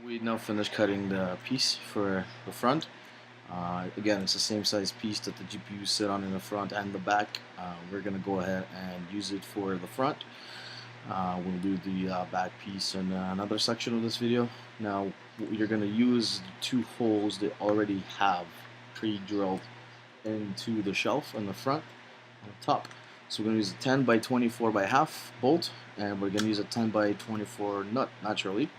We now finished cutting the piece for the front. Again, it's the same size piece that the GPU sit on in the front and the back. We're going to go ahead and use it for the front. We'll do the back piece in another section of this video. Now, you're going to use the two holes that already have pre-drilled into the shelf in the front on the top. So we're going to use a 10 by 24 by half bolt, and we're going to use a 10 by 24 nut naturally.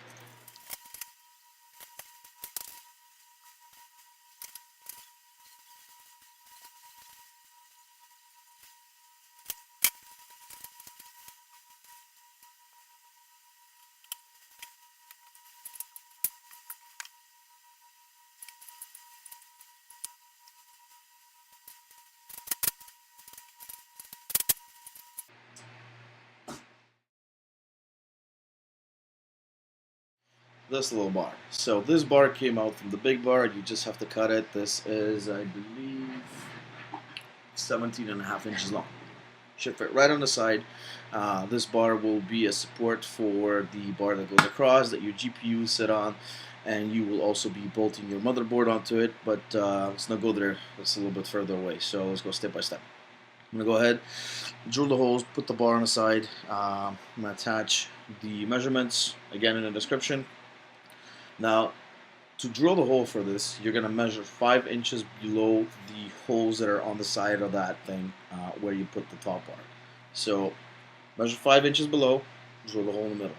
This little bar. So this bar came out from the big bar. You just have to cut it. This is, I believe, 17.5 inches long. Should fit right on the side. This bar will be a support for the bar that goes across that your GPU sit on, and you will also be bolting your motherboard onto it, but let's not go there. That's a little bit further away, so let's go step by step. I'm going to go ahead, drill the holes, put the bar on the side. I'm going to attach the measurements, again in the description. Now, to drill the hole for this, you're going to measure 5 inches below the holes that are on the side of that thing where you put the top bar. So, measure 5 inches below, drill the hole in the middle.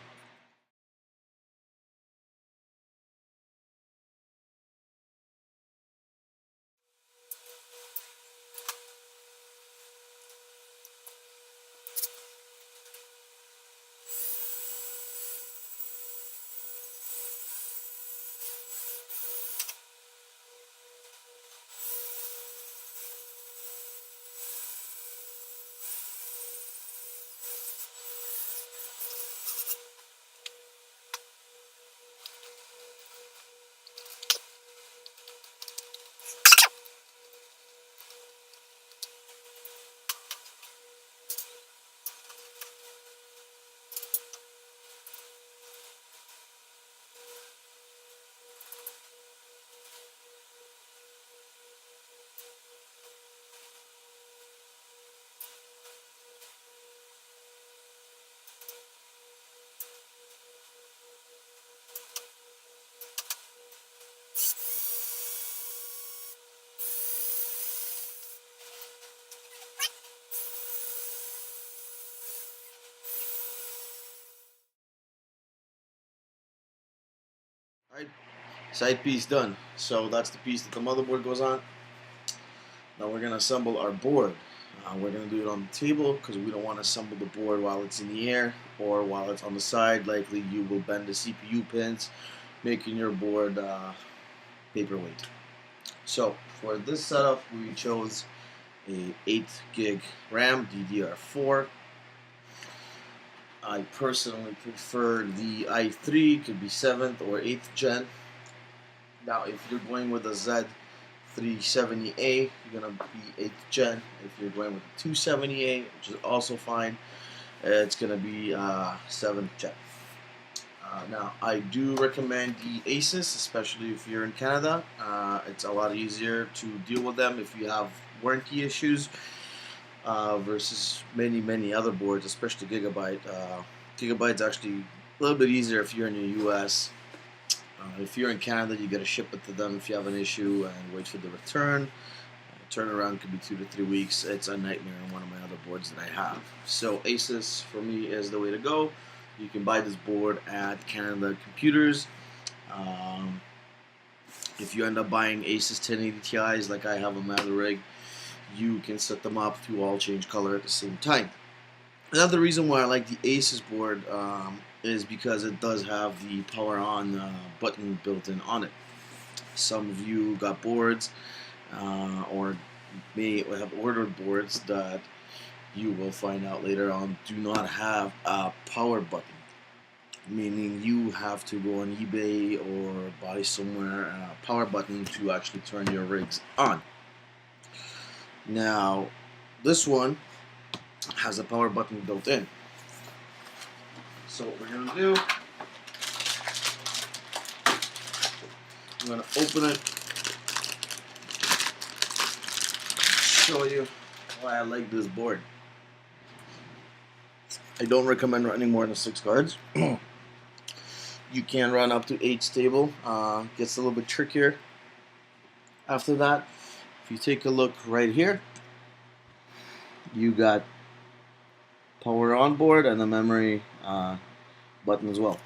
Alright, side piece done. So that's the piece that the motherboard goes on. Now we're going to assemble our board. We're going to do it on the table because we don't want to assemble the board while it's in the air or while it's on the side. Likely you will bend the CPU pins, making your board paperweight. So for this setup, we chose a 8 gig RAM DDR4. I personally prefer the i3, could be 7th or 8th gen. Now if you're going with a Z370A, you're going to be 8th gen. If you're going with a 270A, which is also fine, it's going to be 7th gen. Now I do recommend the Asus, especially if you're in Canada. It's a lot easier to deal with them if you have warranty issues. Versus many other boards, especially Gigabyte. Gigabyte's actually a little bit easier if you're in the US. If you're in Canada, you got to ship it to them if you have an issue and wait for the return. Turnaround could be 2 to 3 weeks. It's a nightmare on one of my other boards that I have. So Asus for me is the way to go. You can buy this board at Canada Computers. If you end up buying Asus 1080 Ti's like I have on my other rig, you can set them up to all change color at the same time. Another reason why I like the Asus board is because it does have the power on button built in on it. Some of you got boards or may have ordered boards that you will find out later on do not have a power button, meaning you have to go on eBay or buy somewhere a power button to actually turn your rigs on. Now, this one has a power button built in. So what we're going to do, I'm going to open it, show you why I like this board. I don't recommend running more than 6 cards. You can run up to 8 stable. Gets a little bit trickier. After that, if you take a look right here, you got power on board and the memory button as well.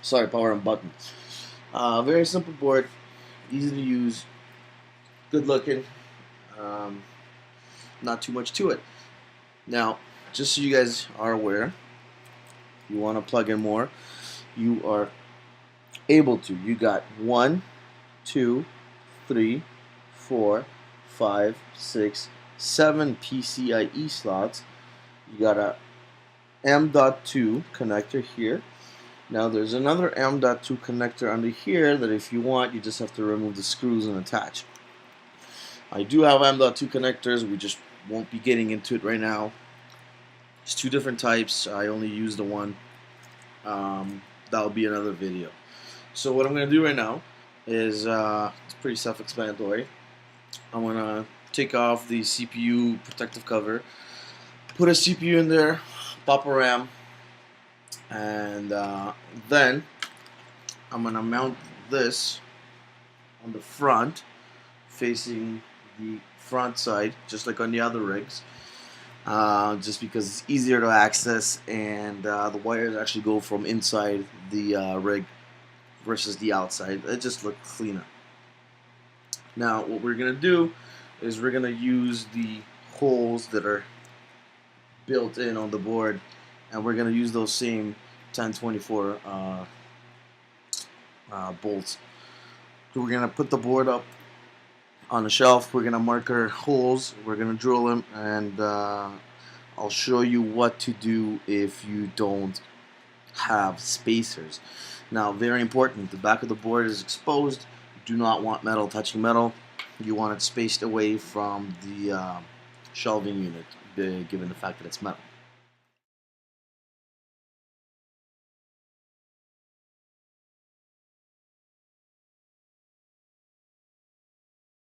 Sorry, power on button. Very simple board, easy to use, good looking, not too much to it. Now, just so you guys are aware, if you want to plug in more, you are able to. You got 1, 2, 3, 4, 5, 6, 7 PCIe slots. You got a M.2 connector here. Now there's another M.2 connector under here that if you want, you just have to remove the screws and attach. I do have M.2 connectors, we just won't be getting into it right now. There's 2 different types, I only use the one. That'll be another video. So what I'm going to do right now is, it's pretty self-explanatory. I'm going to take off the CPU protective cover, put a CPU in there, pop a RAM, and then I'm going to mount this on the front, facing the front side, just like on the other rigs, just because it's easier to access, and the wires actually go from inside the rig versus the outside. It just looks cleaner. Now what we're going to do is we're going to use the holes that are built in on the board, and we're going to use those same 1024 bolts. So we're going to put the board up on the shelf, we're going to mark our holes, we're going to drill them, and I'll show you what to do if you don't have spacers. Now, very important, the back of the board is exposed. You do not want metal touching metal. You want it spaced away from the shelving unit, given the fact that it's metal.